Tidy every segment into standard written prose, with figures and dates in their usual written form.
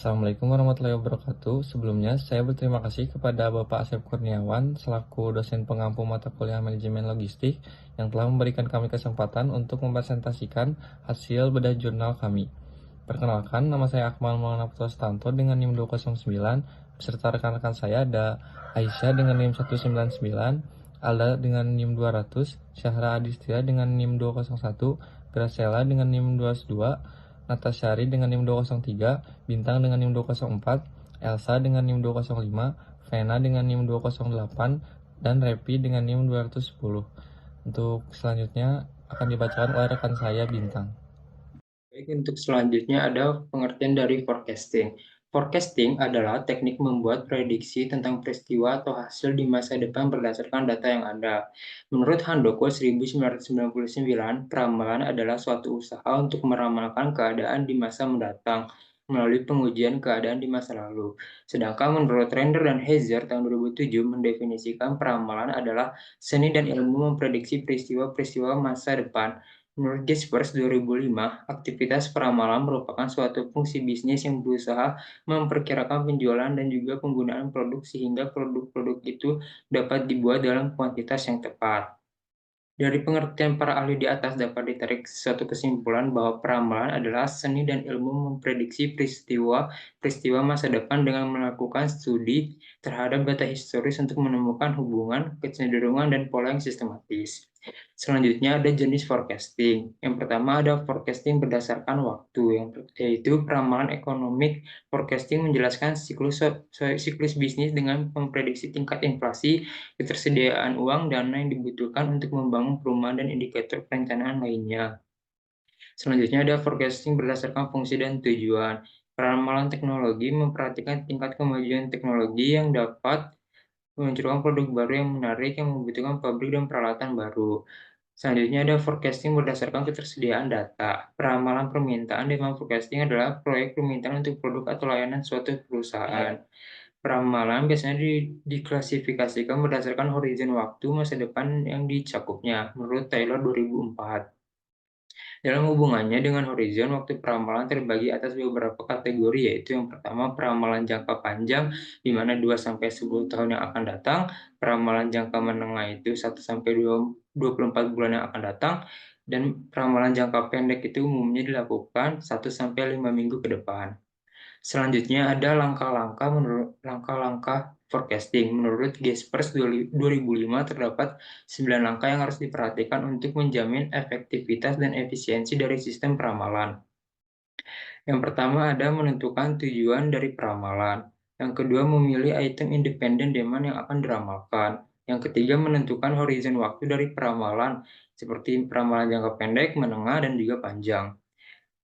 Assalamualaikum warahmatullahi wabarakatuh. Sebelumnya, saya berterima kasih kepada Bapak Asep Kurniawan selaku dosen pengampu mata kuliah manajemen logistik yang telah memberikan kami kesempatan untuk mempresentasikan hasil bedah jurnal kami. Perkenalkan, nama saya Akmal Maulana Putra Stanto dengan NIM 209, beserta rekan-rekan saya ada Aisyah dengan NIM 199, Alda dengan NIM 200, Syahra Adistia dengan NIM 201, Graciela dengan NIM 202, Natasyari dengan NIM 203, Bintang dengan NIM 204, Elsa dengan NIM 205, Vena dengan NIM 208, dan Repi dengan NIM 210. Untuk selanjutnya akan dibacakan oleh rekan saya Bintang. Baik, untuk selanjutnya ada pengertian dari forecasting. Forecasting adalah teknik membuat prediksi tentang peristiwa atau hasil di masa depan berdasarkan data yang ada. Menurut Handoko 1999, peramalan adalah suatu usaha untuk meramalkan keadaan di masa mendatang melalui pengujian keadaan di masa lalu. Sedangkan menurut Render dan Heiser tahun 2007 mendefinisikan peramalan adalah seni dan ilmu memprediksi peristiwa-peristiwa masa depan. Menurut Jaspers 2005, aktivitas peramalan merupakan suatu fungsi bisnis yang berusaha memperkirakan penjualan dan juga penggunaan produk sehingga produk-produk itu dapat dibuat dalam kuantitas yang tepat. Dari pengertian para ahli di atas dapat ditarik suatu kesimpulan bahwa peramalan adalah seni dan ilmu memprediksi peristiwa masa depan dengan melakukan studi terhadap data historis untuk menemukan hubungan, kecenderungan, dan pola yang sistematis. Selanjutnya ada jenis forecasting. Yang pertama ada forecasting berdasarkan waktu, yaitu peramalan ekonomik. Forecasting menjelaskan siklus bisnis dengan memprediksi tingkat inflasi, ketersediaan uang, dana yang dibutuhkan untuk membangun perumahan, dan indikator perencanaan lainnya. Selanjutnya ada forecasting berdasarkan fungsi dan tujuan. Peramalan teknologi memperhatikan tingkat kemajuan teknologi yang dapat meluncurkan produk baru yang menarik yang membutuhkan pabrik dan peralatan baru. Selanjutnya ada forecasting berdasarkan ketersediaan data. Peramalan permintaan dengan forecasting adalah proyek permintaan untuk produk atau layanan suatu perusahaan. Peramalan biasanya diklasifikasikan berdasarkan horizon waktu masa depan yang dicakupnya, menurut Taylor 2004. Dalam hubungannya dengan horizon waktu peramalan terbagi atas beberapa kategori, yaitu yang pertama peramalan jangka panjang di mana 2-10 tahun yang akan datang, peramalan jangka menengah itu 1-24 bulan yang akan datang, dan peramalan jangka pendek itu umumnya dilakukan 1-5 minggu ke depan. Selanjutnya ada langkah-langkah forecasting. Menurut Jaspers 2005 terdapat 9 langkah yang harus diperhatikan untuk menjamin efektivitas dan efisiensi dari sistem peramalan. Yang pertama ada menentukan tujuan dari peramalan. Yang kedua memilih item independen demand yang akan diramalkan. Yang ketiga menentukan horizon waktu dari peramalan seperti peramalan jangka pendek, menengah, dan juga panjang.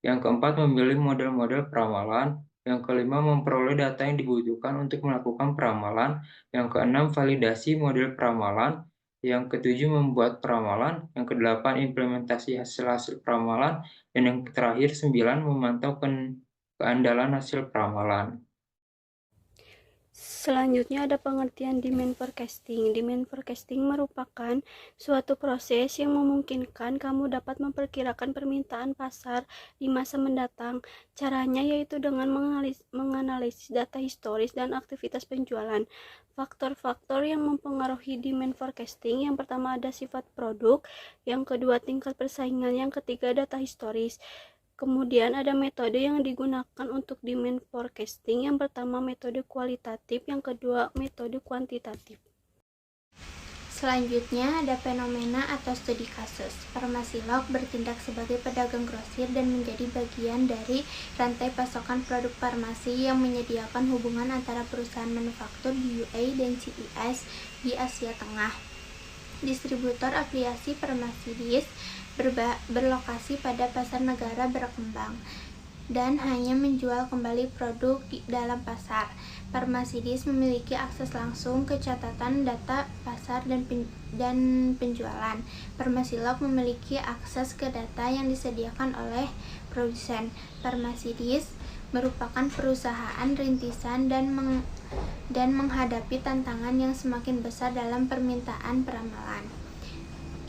Yang keempat, memilih model-model peramalan. Yang kelima, memperoleh data yang dibutuhkan untuk melakukan peramalan. Yang keenam, validasi model peramalan. Yang ketujuh, membuat peramalan. Yang kedelapan, implementasi hasil-hasil peramalan. Dan yang terakhir, 9, memantau keandalan hasil peramalan. Selanjutnya ada pengertian demand forecasting. Demand forecasting merupakan suatu proses yang memungkinkan kamu dapat memperkirakan permintaan pasar di masa mendatang. Caranya yaitu dengan menganalisis data historis dan aktivitas penjualan. Faktor-faktor yang mempengaruhi demand forecasting, yang pertama ada sifat produk, yang kedua tingkat persaingan, yang ketiga data historis. Kemudian ada metode yang digunakan untuk demand forecasting. Yang pertama metode kualitatif, yang kedua metode kuantitatif. Selanjutnya ada fenomena atau studi kasus. Farmasilog bertindak sebagai pedagang grosir dan menjadi bagian dari rantai pasokan produk farmasi yang menyediakan hubungan antara perusahaan manufaktur di UA dan CIS di Asia Tengah. Distributor afiliasi Farmasidis berlokasi pada pasar negara berkembang dan hanya menjual kembali produk dalam pasar. Farmasidis memiliki akses langsung ke catatan data pasar dan penjualan. Farmasilog memiliki akses ke data yang disediakan oleh produsen. Farmasidis merupakan perusahaan rintisan dan menghadapi tantangan yang semakin besar dalam permintaan peramalan,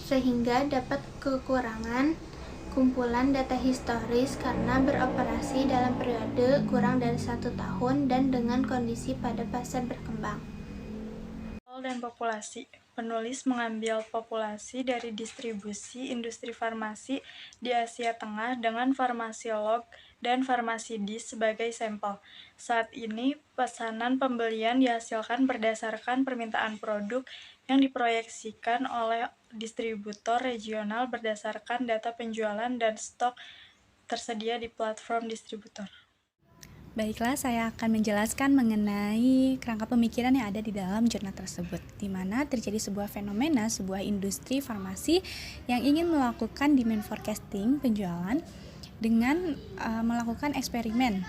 sehingga dapat kekurangan kumpulan data historis karena beroperasi dalam periode kurang dari 1 tahun dan dengan kondisi pada fase berkembang. Dan populasi. Penulis mengambil populasi dari distribusi industri farmasi di Asia Tengah dengan farmasilog dan farmasidi sebagai sampel. Saat ini, pesanan pembelian dihasilkan berdasarkan permintaan produk yang diproyeksikan oleh distributor regional berdasarkan data penjualan dan stok tersedia di platform distributor. Baiklah, saya akan menjelaskan mengenai kerangka pemikiran yang ada di dalam jurnal tersebut, di mana terjadi sebuah fenomena, sebuah industri farmasi yang ingin melakukan demand forecasting penjualan dengan melakukan eksperimen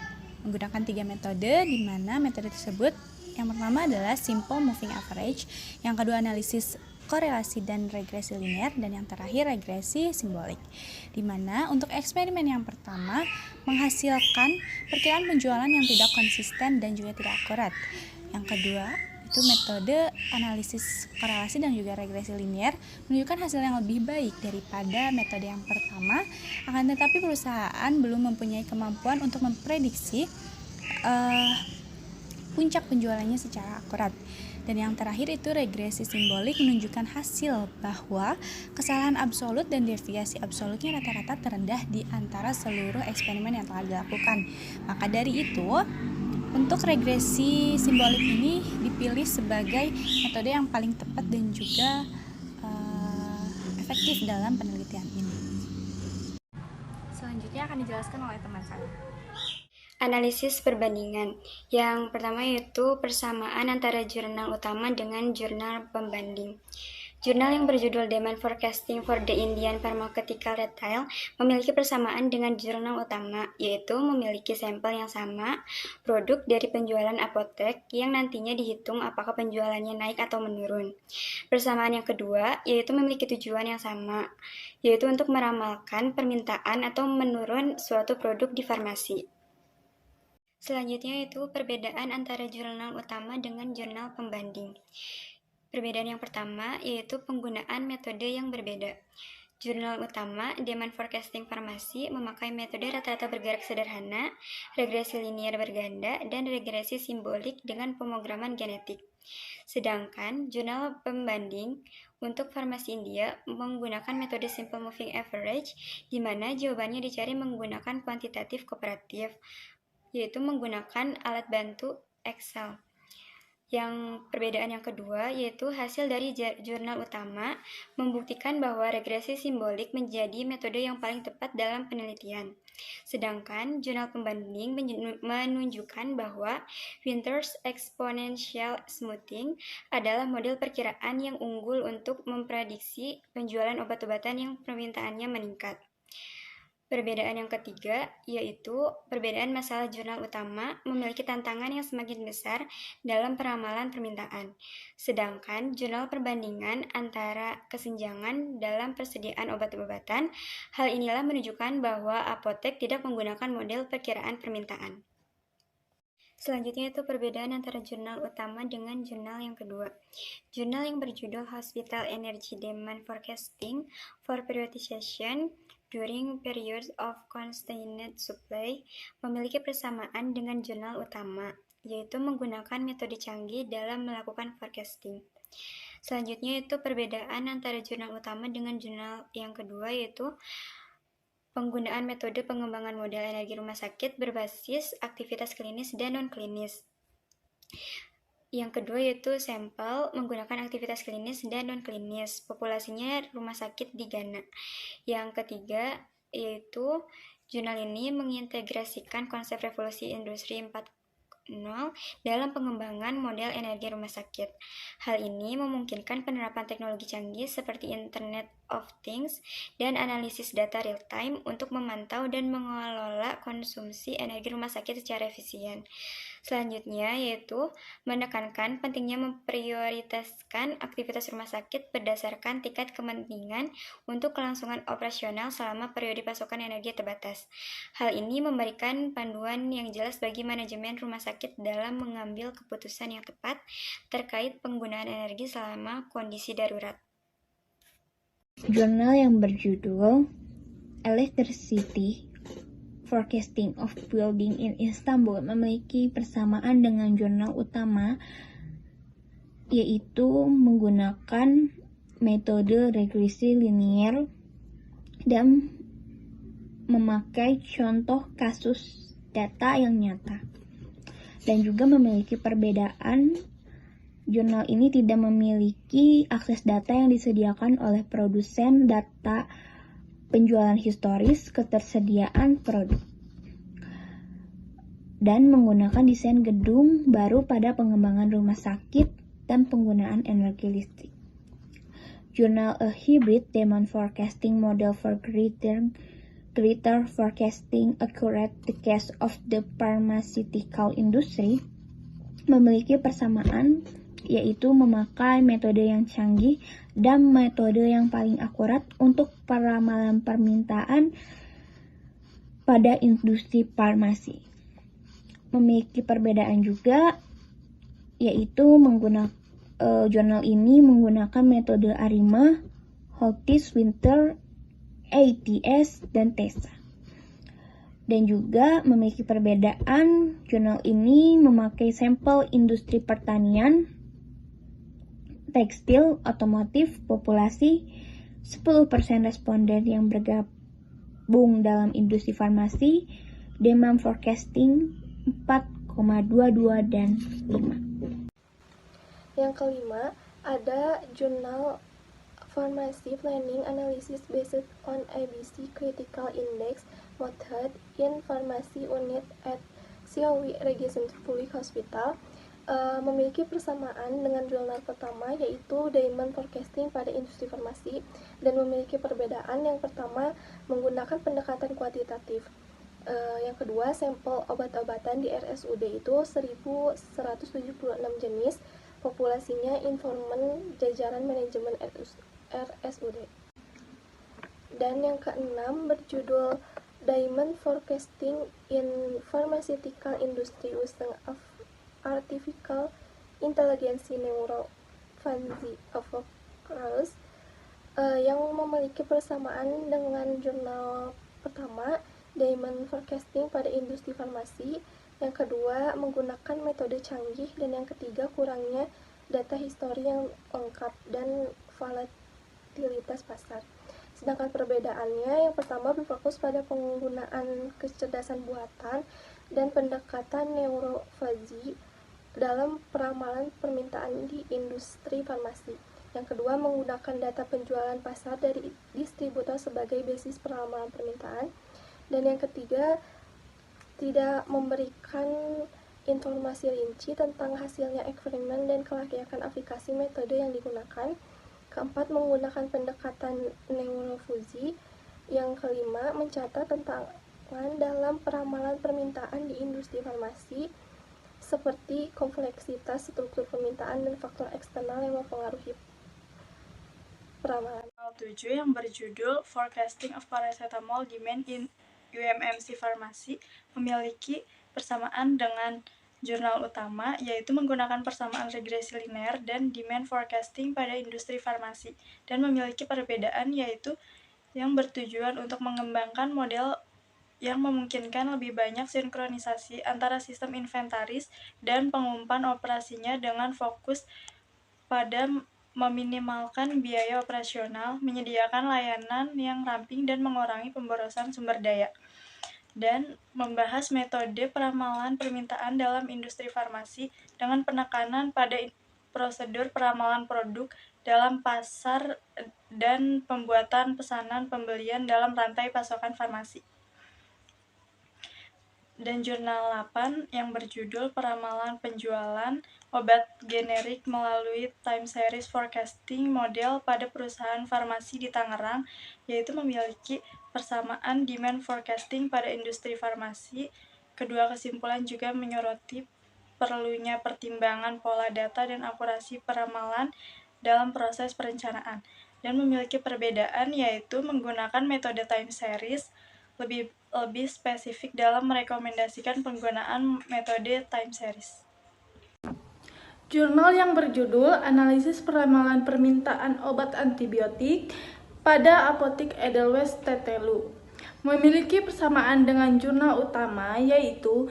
menggunakan 3 metode, di mana metode tersebut yang pertama adalah simple moving average, yang kedua analisis korelasi dan regresi linear, dan yang terakhir regresi simbolik. Di mana untuk eksperimen yang pertama menghasilkan perkiraan penjualan yang tidak konsisten dan juga tidak akurat. Yang kedua itu metode analisis korelasi dan juga regresi linear menunjukkan hasil yang lebih baik daripada metode yang pertama, akan tetapi perusahaan belum mempunyai kemampuan untuk memprediksi puncak penjualannya secara akurat. Dan yang terakhir itu regresi simbolik menunjukkan hasil bahwa kesalahan absolut dan deviasi absolutnya rata-rata terendah di antara seluruh eksperimen yang telah dilakukan. Maka dari itu, untuk regresi simbolik ini dipilih sebagai metode yang paling tepat dan juga efektif dalam penelitian ini. Selanjutnya akan dijelaskan oleh teman saya. Analisis perbandingan. Yang pertama yaitu persamaan antara jurnal utama dengan jurnal pembanding. Jurnal yang berjudul Demand Forecasting for the Indian Pharmaceutical Retail memiliki persamaan dengan jurnal utama, yaitu memiliki sampel yang sama, produk dari penjualan apotek yang nantinya dihitung apakah penjualannya naik atau menurun. Persamaan yang kedua yaitu memiliki tujuan yang sama, yaitu untuk meramalkan permintaan atau menurun suatu produk di farmasi. Selanjutnya yaitu perbedaan antara jurnal utama dengan jurnal pembanding. Perbedaan yang pertama yaitu penggunaan metode yang berbeda. Jurnal utama, Demand Forecasting Farmasi, memakai metode rata-rata bergerak sederhana, regresi linear berganda, dan regresi simbolik dengan pemrograman genetik. Sedangkan jurnal pembanding untuk farmasi India menggunakan metode Simple Moving Average, di mana jawabannya dicari menggunakan kuantitatif kooperatif, yaitu menggunakan alat bantu Excel. Yang perbedaan yang kedua yaitu hasil dari jurnal utama membuktikan bahwa regresi simbolik menjadi metode yang paling tepat dalam penelitian. Sedangkan jurnal pembanding menunjukkan bahwa Winters Exponential Smoothing adalah model perkiraan yang unggul untuk memprediksi penjualan obat-obatan yang permintaannya meningkat. Perbedaan yang ketiga yaitu perbedaan masalah jurnal utama memiliki tantangan yang semakin besar dalam peramalan permintaan. Sedangkan jurnal perbandingan antara kesenjangan dalam persediaan obat-obatan, hal inilah menunjukkan bahwa apotek tidak menggunakan model perkiraan permintaan. Selanjutnya itu perbedaan antara jurnal utama dengan jurnal yang kedua. Jurnal yang berjudul Hospital Energy Demand Forecasting for Periodization During Periods of Constrained Supply memiliki persamaan dengan jurnal utama, yaitu menggunakan metode canggih dalam melakukan forecasting. Selanjutnya itu perbedaan antara jurnal utama dengan jurnal yang kedua yaitu penggunaan metode pengembangan model energi rumah sakit berbasis aktivitas klinis dan non-klinis. Yang kedua yaitu sampel menggunakan aktivitas klinis dan non-klinis. Populasinya rumah sakit di Ghana. Yang ketiga yaitu jurnal ini mengintegrasikan konsep revolusi industri 4.0 dalam pengembangan model energi rumah sakit. Hal ini memungkinkan penerapan teknologi canggih seperti Internet of Things dan analisis data real-time untuk memantau dan mengelola konsumsi energi rumah sakit secara efisien. Selanjutnya yaitu menekankan pentingnya memprioritaskan aktivitas rumah sakit berdasarkan tingkat kepentingan untuk kelangsungan operasional selama periode pasokan energi terbatas. Hal ini memberikan panduan yang jelas bagi manajemen rumah sakit dalam mengambil keputusan yang tepat terkait penggunaan energi selama kondisi darurat. Jurnal yang berjudul Electricity Forecasting of Building in Istanbul memiliki persamaan dengan jurnal utama, yaitu menggunakan metode regresi linier dan memakai contoh kasus data yang nyata. Dan juga memiliki perbedaan, jurnal ini tidak memiliki akses data yang disediakan oleh produsen data penjualan historis, ketersediaan produk, dan menggunakan desain gedung baru pada pengembangan rumah sakit dan penggunaan energi listrik. Jurnal A Hybrid Demand Forecasting Model for Greater Forecasting Accurate the Case of the Pharmaceutical Industry memiliki persamaan, yaitu memakai metode yang canggih dan metode yang paling akurat untuk peramalan permintaan pada industri farmasi. Memiliki perbedaan juga, yaitu jurnal ini menggunakan metode ARIMA, Holtis, Winter, ATS, dan TESA. Dan juga memiliki perbedaan, jurnal ini memakai sampel industri pertanian, tekstil, otomotif, populasi, 10% responden yang bergabung dalam industri farmasi, demand forecasting 4,22 dan 5. Yang kelima, ada jurnal Pharmacy Planning Analysis based on ABC Critical Index Method in Pharmacy Unit at COW Regis Public Hospital memiliki persamaan dengan jurnal pertama, yaitu Demand Forecasting pada industri farmasi, dan memiliki perbedaan. Yang pertama, menggunakan pendekatan kuantitatif. Yang kedua, sampel obat-obatan di RSUD itu 1176 jenis, populasinya informan jajaran manajemen RSUD. Dan yang keenam berjudul Demand Forecasting in Pharmaceutical Industry using Artificial Intelligence Neurophagy of Cross, yang memiliki persamaan dengan jurnal pertama, Demand Forecasting pada industri farmasi. Yang kedua, menggunakan metode canggih. Dan yang ketiga, kurangnya data histori yang lengkap dan volatilitas pasar. Sedangkan perbedaannya, yang pertama berfokus pada penggunaan kecerdasan buatan dan pendekatan neurophagy dalam peramalan permintaan di industri farmasi. Yang kedua, menggunakan data penjualan pasar dari distributor sebagai basis peramalan permintaan. Dan yang ketiga, tidak memberikan informasi rinci tentang hasilnya eksperimen dan kelayakan aplikasi metode yang digunakan. Keempat, menggunakan pendekatan neurophagy. Yang kelima, mencatat tantangan dalam peramalan permintaan di industri farmasi, seperti kompleksitas struktur permintaan dan faktor eksternal yang mempengaruhi peramalan. 7 yang berjudul Forecasting of Paracetamol Demand in UMMC Pharmacy memiliki persamaan dengan jurnal utama, yaitu menggunakan persamaan regresi linear dan demand forecasting pada industri farmasi, dan memiliki perbedaan, yaitu yang bertujuan untuk mengembangkan model yang memungkinkan lebih banyak sinkronisasi antara sistem inventaris dan pengumpulan operasinya dengan fokus pada meminimalkan biaya operasional, menyediakan layanan yang ramping, dan mengurangi pemborosan sumber daya. Dan membahas metode peramalan permintaan dalam industri farmasi dengan penekanan pada prosedur peramalan produk dalam pasar dan pembuatan pesanan pembelian dalam rantai pasokan farmasi. Dan jurnal 8 yang berjudul Peramalan Penjualan Obat Generik melalui Time Series Forecasting Model pada perusahaan farmasi di Tangerang, yaitu memiliki persamaan demand forecasting pada industri farmasi. Kedua kesimpulan juga menyoroti perlunya pertimbangan pola data dan akurasi peramalan dalam proses perencanaan, dan memiliki perbedaan, yaitu menggunakan metode time series lebih spesifik dalam merekomendasikan penggunaan metode time series. Jurnal yang berjudul Analisis Peramalan Permintaan Obat Antibiotik pada Apotik Edelweiss Tetelu memiliki persamaan dengan jurnal utama, yaitu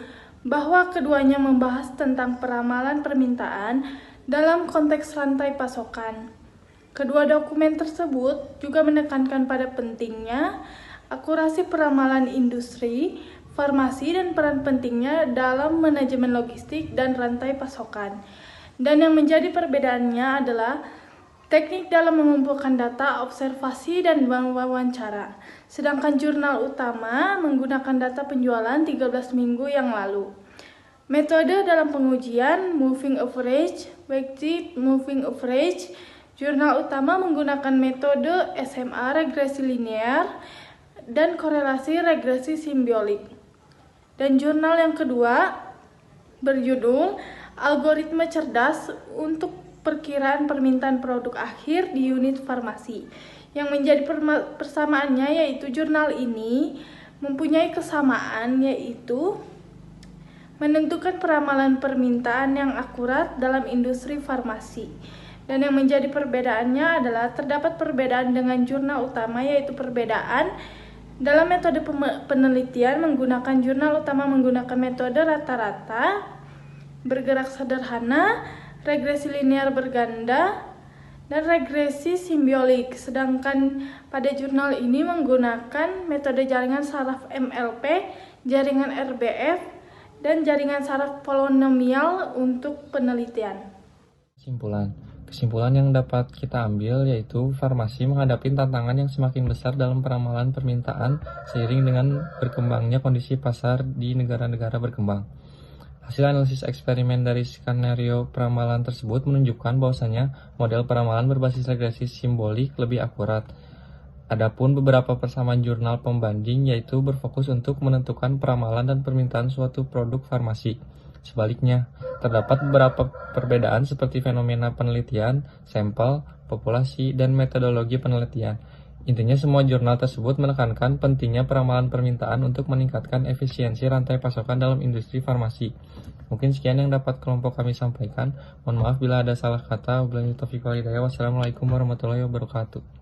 bahwa keduanya membahas tentang peramalan permintaan dalam konteks rantai pasokan. Kedua dokumen tersebut juga menekankan pada pentingnya akurasi peramalan industri, farmasi, dan peran pentingnya dalam manajemen logistik dan rantai pasokan. Dan yang menjadi perbedaannya adalah teknik dalam mengumpulkan data, observasi, dan wawancara. Sedangkan jurnal utama menggunakan data penjualan 13 minggu yang lalu. Metode dalam pengujian moving average, weighted moving average. Jurnal utama menggunakan metode SMA regresi linear dan korelasi regresi simbiolik. Dan jurnal yang kedua berjudul Algoritma Cerdas untuk Perkiraan Permintaan Produk Akhir di Unit Farmasi. Yang menjadi persamaannya yaitu jurnal ini mempunyai kesamaan, yaitu menentukan peramalan permintaan yang akurat dalam industri farmasi. Dan yang menjadi perbedaannya adalah terdapat perbedaan dengan jurnal utama, yaitu perbedaan dalam metode penelitian. Menggunakan jurnal utama menggunakan metode rata-rata, bergerak sederhana, regresi linear berganda, dan regresi simbiolik. Sedangkan pada jurnal ini menggunakan metode jaringan saraf MLP, jaringan RBF, dan jaringan saraf polinomial untuk penelitian. Kesimpulan yang dapat kita ambil yaitu farmasi menghadapi tantangan yang semakin besar dalam peramalan permintaan seiring dengan berkembangnya kondisi pasar di negara-negara berkembang. Hasil analisis eksperimen dari skenario peramalan tersebut menunjukkan bahwasanya model peramalan berbasis regresi simbolik lebih akurat. Adapun beberapa persamaan jurnal pembanding yaitu berfokus untuk menentukan peramalan dan permintaan suatu produk farmasi. Sebaliknya, terdapat beberapa perbedaan seperti fenomena penelitian, sampel, populasi, dan metodologi penelitian. Intinya semua jurnal tersebut menekankan pentingnya peramalan permintaan untuk meningkatkan efisiensi rantai pasokan dalam industri farmasi. Mungkin sekian yang dapat kelompok kami sampaikan. Mohon maaf bila ada salah kata. Wabillahi taufiq wal hidayah. Wassalamualaikum warahmatullahi wabarakatuh.